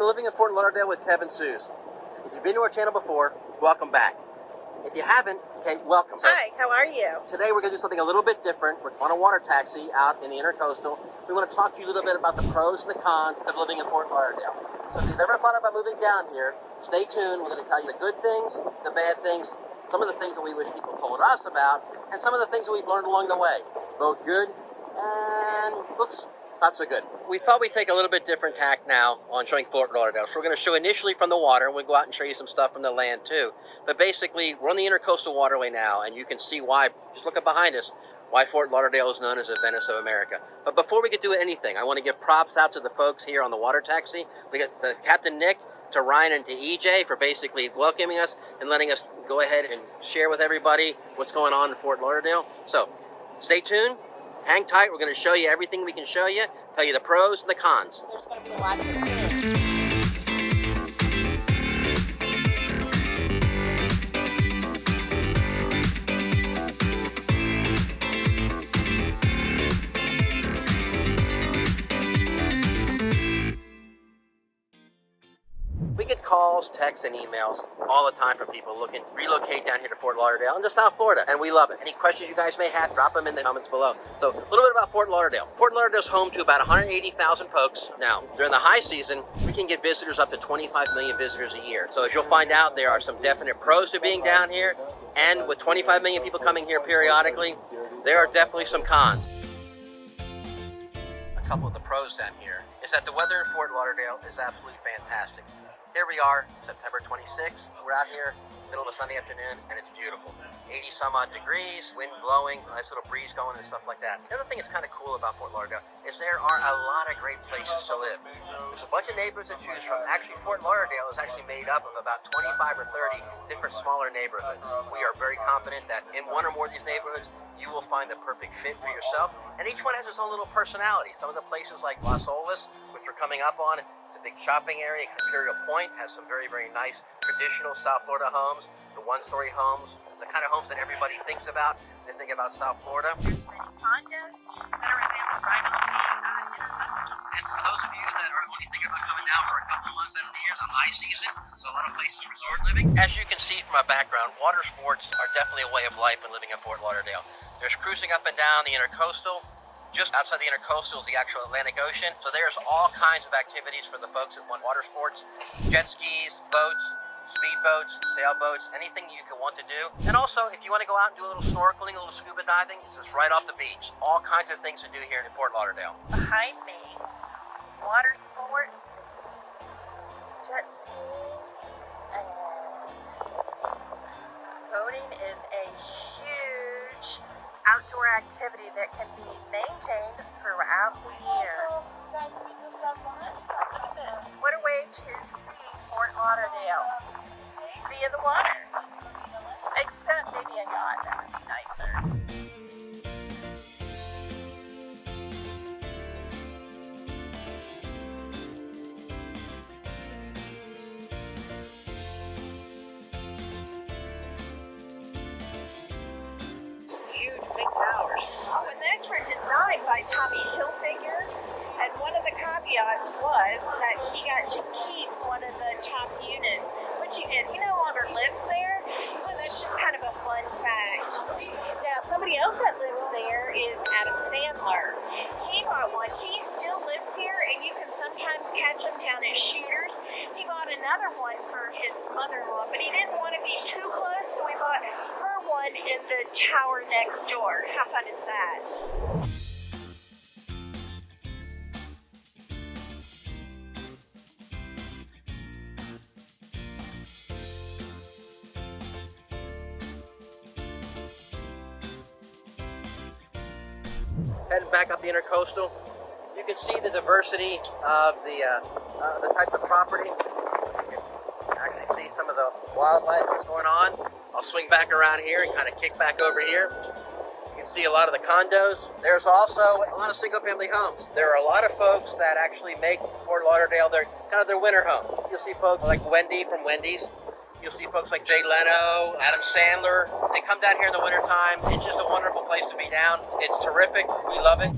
to Living in Fort Lauderdale with Kev and Suze. If you've been to our channel before, welcome back. If you haven't, okay, welcome. Hi, how are you? Today we're going to do something a little bit different. We're on a water taxi out in the Intercoastal. We want to talk to you a little bit about the pros and the cons of living in Fort Lauderdale. So if you've ever thought about moving down here, stay tuned. We're going to tell you the good things, the bad things, some of the things that we wish people told us about, and some of the things that we've learned along the way. Both good and, oops, not so good. We thought we'd take a little bit different tack now on showing Fort Lauderdale. So we're going to show initially from the water, and we'll go out and show you some stuff from the land too. But basically, we're on the Intercoastal Waterway now, and you can see why, just look up behind us, why Fort Lauderdale is known as the Venice of America. But before we could do anything, I want to give props out to the folks here on the water taxi. We got the Captain Nick, to Ryan and to EJ for basically welcoming us and letting us go ahead and share with everybody what's going on in Fort Lauderdale. So stay tuned, hang tight. We're going to show you everything we can show you, tell you the pros and the cons. There's going to be a lot to see. We get calls, texts, and emails all the time from people looking to relocate down here to Fort Lauderdale and to South Florida, and we love it. Any questions you guys may have, drop them in the comments below. So a little bit about Fort Lauderdale. Fort Lauderdale is home to about 180,000 folks. Now, during the high season, we can get visitors up to 25 million visitors a year. So as you'll find out, there are some definite pros to being down here, and with 25 million people coming here periodically, there are definitely some cons. A couple of the pros down here is that the weather in Fort Lauderdale is absolutely fantastic. Here we are, September 26th. We're out here, middle of a Sunday afternoon, and it's beautiful. 80 some odd degrees, wind blowing, nice little breeze going and stuff like that. The other thing that's kind of cool about Fort Lauderdale is there are a lot of great places to live. There's a bunch of neighborhoods to choose from. Actually, Fort Lauderdale is actually made up of about 25 or 30 different smaller neighborhoods. We are very confident that in one or more of these neighborhoods, you will find the perfect fit for yourself. And each one has its own little personality. Some of the places like Las Olas, which we're coming up on, it's a big shopping area. Imperial Point has some very, very nice traditional South Florida homes, the one-story homes, the kind of homes that everybody thinks about when they think about South Florida. There's many condos that are available right on the Intercoastal. And for those of you that are only thinking about coming down for a couple of months out of the year, the high season, so a lot of places resort living. As you can see from my background, water sports are definitely a way of life when living in Fort Lauderdale. There's cruising up and down the Intercoastal. Just outside the Intercoastal is the actual Atlantic Ocean. So there's all kinds of activities for the folks that want water sports, jet skis, boats, speedboats, sailboats, anything you could want to do. And also, if you want to go out and do a little snorkeling, a little scuba diving, it's just right off the beach. All kinds of things to do here in Fort Lauderdale. Behind me, water sports, jet skiing, and boating is a huge outdoor activity that can be maintained throughout the year. Guys, we just love once. Look at this. What a way to see Fort Lauderdale via the water. Except maybe a yacht, that would be nicer. And those were designed by Tommy Hilfiger, and one of the caveats was that he got to keep one of the top units, which he did. He no longer lives there, but that's just kind of a fun fact. Now, somebody else that lives there is Adam Sandler. He bought one. He still lives here, and you can sometimes catch him down at Shooters. He bought another one for his mother-in-law, but he didn't want to be too close, so he bought her one in the tower next door. How fun is that? Heading back up the Intercoastal, you can see the diversity of the types of property. You can actually see some of the wildlife that's going on. I'll swing back around here and kind of kick back over here. You can see a lot of the condos. There's also a lot of single-family homes. There are a lot of folks that actually make Fort Lauderdale their kind of their winter home. You'll see folks like Wendy from Wendy's. You'll see folks like Jay Leno, Adam Sandler. They come down here in the wintertime. It's just a wonderful place to be down. It's terrific. We love it.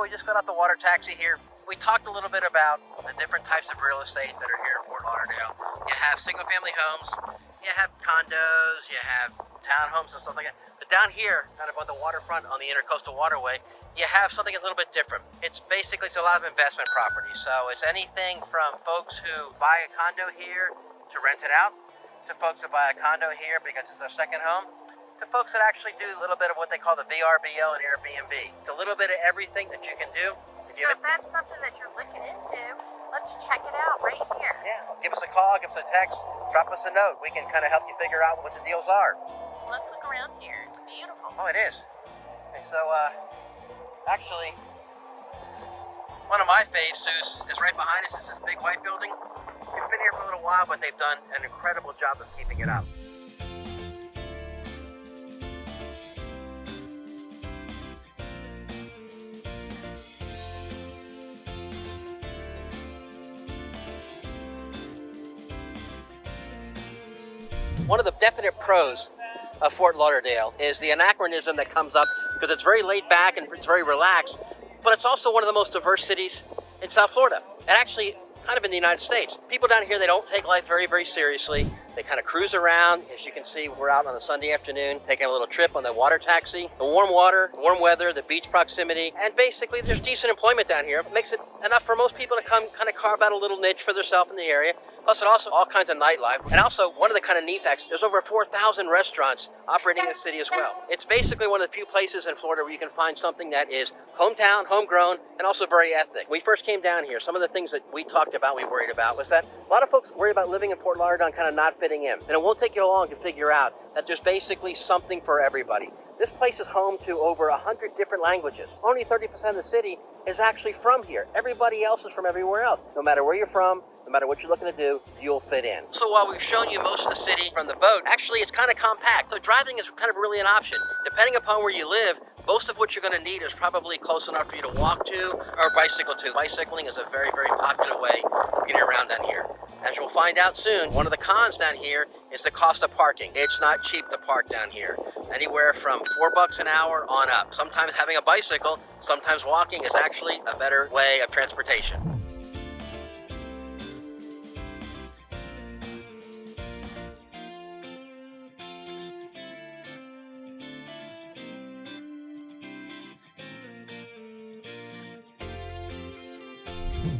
So we just got off the water taxi here. We talked a little bit about the different types of real estate that are here in Fort Lauderdale. You have single family homes, you have condos, you have townhomes and stuff like that. But down here, kind of on the waterfront on the Intercoastal Waterway, you have something a little bit different. It's a lot of investment properties. So it's anything from folks who buy a condo here to rent it out, to folks that buy a condo here because it's their second home, to folks that actually do a little bit of what they call the VRBO and Airbnb. It's a little bit of everything that you can do. So if that's something that you're looking into, let's check it out right here. Yeah, give us a call, give us a text, drop us a note. We can kind of help you figure out what the deals are. Let's look around here. It's beautiful. Oh, it is. Okay, so actually, one of my faves, Suze, is right behind us. It's this big white building. It's been here for a little while, but they've done an incredible job of keeping it up. One of the definite pros of Fort Lauderdale is the anachronism that comes up because it's very laid back and it's very relaxed, but it's also one of the most diverse cities in South Florida, and actually kind of in the United States. People down here, they don't take life very, very seriously. They kind of cruise around. As you can see, we're out on a Sunday afternoon taking a little trip on the water taxi. The warm water, warm weather, the beach proximity, and basically there's decent employment down here. It makes it enough for most people to come kind of carve out a little niche for themselves in the area. Plus, it also all kinds of nightlife. And also, one of the kind of neat facts, there's over 4,000 restaurants operating in the city as well. It's basically one of the few places in Florida where you can find something that is hometown, homegrown, and also very ethnic. When we first came down here, some of the things that we talked about, we worried about, was that a lot of folks worry about living in Fort Lauderdale and kind of not fitting in. And it won't take you long to figure out that there's basically something for everybody. This place is home to over 100 different languages. Only 30% of the city is actually from here. Everybody else is from everywhere else. No matter where you're from, no matter what you're looking to do, you'll fit in. So while we've shown you most of the city from the boat, actually it's kind of compact. So driving is kind of really an option. Depending upon where you live, most of what you're going to need is probably close enough for you to walk to or bicycle to. Bicycling is a very, very popular way of getting around down here. As you'll find out soon, one of the cons down here is the cost of parking. It's not cheap to park down here. Anywhere from $4 an hour on up. Sometimes having a bicycle, sometimes walking is actually a better way of transportation.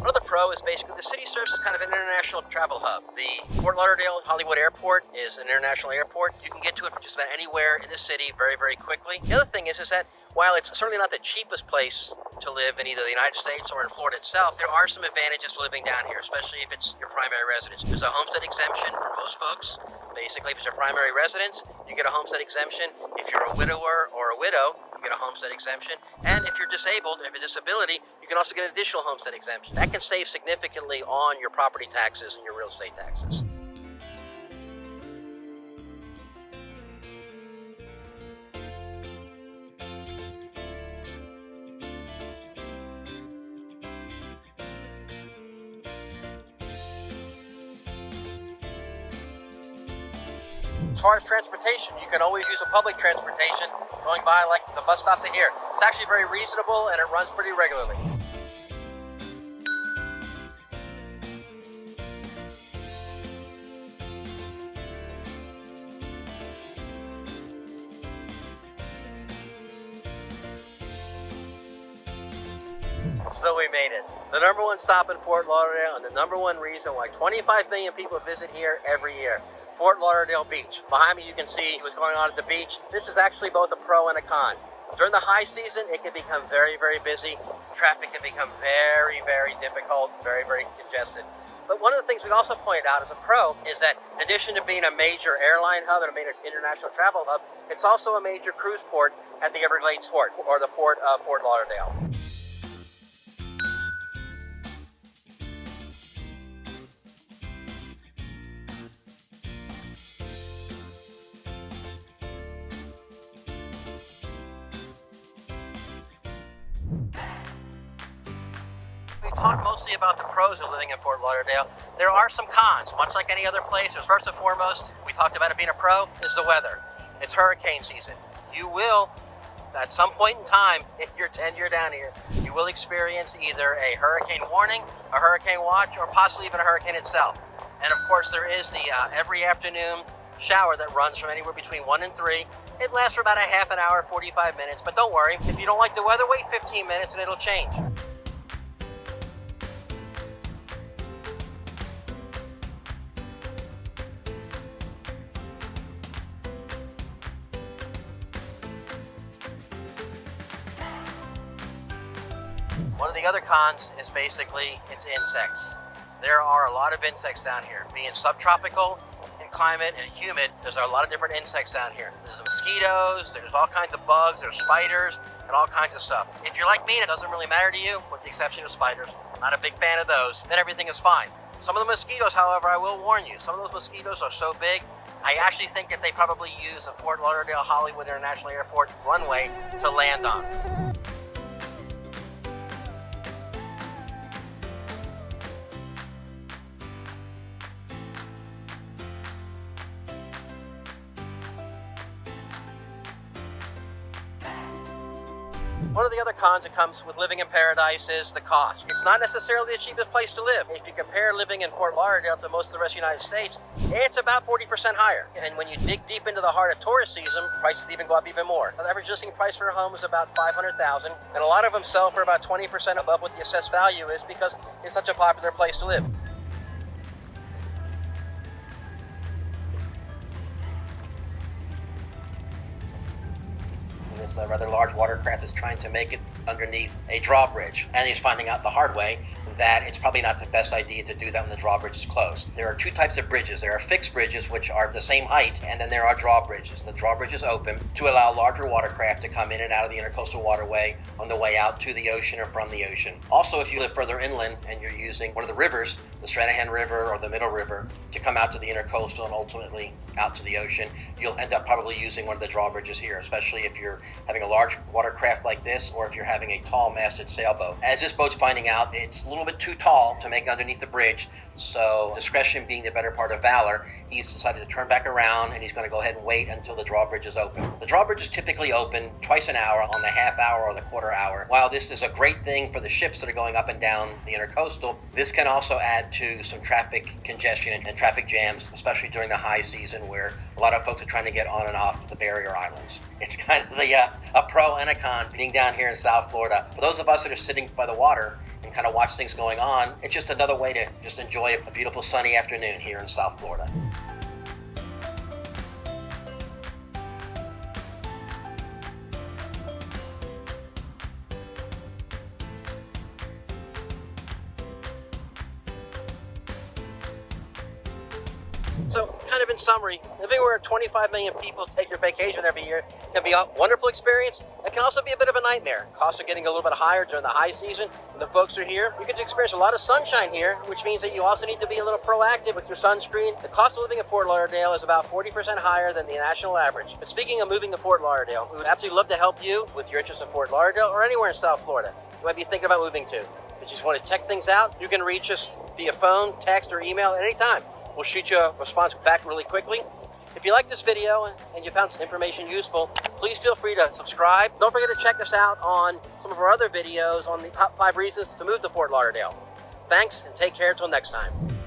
Another pro is basically the city serves as kind of an international travel hub. The Fort Lauderdale Hollywood Airport is an international airport. You can get to it from just about anywhere in the city very, very quickly. The other thing is that while it's certainly not the cheapest place to live in either the United States or in Florida itself, there are some advantages to living down here, especially if it's your primary residence. There's a homestead exemption for most folks. Basically, if it's your primary residence, you get a homestead exemption. If you're a widower or a widow, you get a homestead exemption. And if you're disabled, if you have a disability, you can also get an additional homestead exemption. That can save significantly on your property taxes and your real estate taxes. As far as transportation, you can always use a public transportation going by like the bus stop to here. It's actually very reasonable and it runs pretty regularly. So we made it. The number one stop in Fort Lauderdale and the number one reason why 25 million people visit here every year. Fort Lauderdale Beach. Behind me you can see what's going on at the beach. This is actually both a pro and a con. During the high season, it can become very, very busy. Traffic can become very, very difficult, very, very congested. But one of the things we also pointed out as a pro is that in addition to being a major airline hub and a major international travel hub, it's also a major cruise port at the Everglades Port, or the port of Fort Lauderdale. We talked mostly about the pros of living in Fort Lauderdale. There are some cons, much like any other place. First and foremost, we talked about it being a pro, is the weather. It's hurricane season. You will at some point in time in your tenure down here, you will experience either a hurricane warning, a hurricane watch, or possibly even a hurricane itself. And of course, there is the every afternoon shower that runs from anywhere between 1 and 3. It lasts for about a half an hour, 45 minutes, but don't worry, if you don't like the weather, wait 15 minutes and it'll change. One of the other cons is basically its insects. There are a lot of insects down here. Being subtropical in climate and humid, there's a lot of different insects down here. There's mosquitoes, there's all kinds of bugs, there's spiders, and all kinds of stuff. If you're like me, it doesn't really matter to you, with the exception of spiders. I'm not a big fan of those. Then everything is fine. Some of the mosquitoes, however, I will warn you, some of those mosquitoes are so big, I actually think that they probably use a Fort Lauderdale Hollywood International Airport runway to land on. One of the other cons that comes with living in paradise is the cost. It's not necessarily the cheapest place to live. If you compare living in Fort Lauderdale to most of the rest of the United States, it's about 40% higher. And when you dig deep into the heart of tourist season, prices even go up even more. The average listing price for a home is about $500,000, and a lot of them sell for about 20% above what the assessed value is because it's such a popular place to live. This rather large watercraft is trying to make it underneath a drawbridge, and he's finding out the hard way that it's probably not the best idea to do that when the drawbridge is closed. There are two types of bridges. There are fixed bridges, which are the same height, and then there are drawbridges. The drawbridge is open to allow larger watercraft to come in and out of the intercoastal waterway on the way out to the ocean or from the ocean. Also, if you live further inland and you're using one of the rivers, the Stranahan River or the Middle River, to come out to the intercoastal and ultimately out to the ocean, you'll end up probably using one of the drawbridges here, especially if you're having a large watercraft like this or if you're having a tall masted sailboat. As this boat's finding out, it's a little bit too tall to make underneath the bridge, so discretion being the better part of valor, he's decided to turn back around and he's going to go ahead and wait until the drawbridge is open. The drawbridge is typically open twice an hour on the half hour or the quarter hour. While this is a great thing for the ships that are going up and down the intercoastal, this can also add to some traffic congestion and traffic jams, especially during the high season where a lot of folks are trying to get on and off the barrier islands. It's kind of a pro and a con being down here in South Florida. For those of us that are sitting by the water and kind of watch things going on, it's just another way to just enjoy a beautiful sunny afternoon here in South Florida. So, kind of in summary, living where 25 million people take your vacation every year can be a wonderful experience. It can also be a bit of a nightmare. Costs are getting a little bit higher during the high season when the folks are here. You get to experience a lot of sunshine here, which means that you also need to be a little proactive with your sunscreen. The cost of living in Fort Lauderdale is about 40% higher than the national average. But speaking of moving to Fort Lauderdale, we would absolutely love to help you with your interest in Fort Lauderdale or anywhere in South Florida you might be thinking about moving to. If you just want to check things out, you can reach us via phone, text, or email at any time. We'll shoot you a response back really quickly. If you like this video and you found some information useful, please feel free to subscribe. Don't forget to check us out on some of our other videos on the top 5 reasons to move to Fort Lauderdale. Thanks, and take care until next time.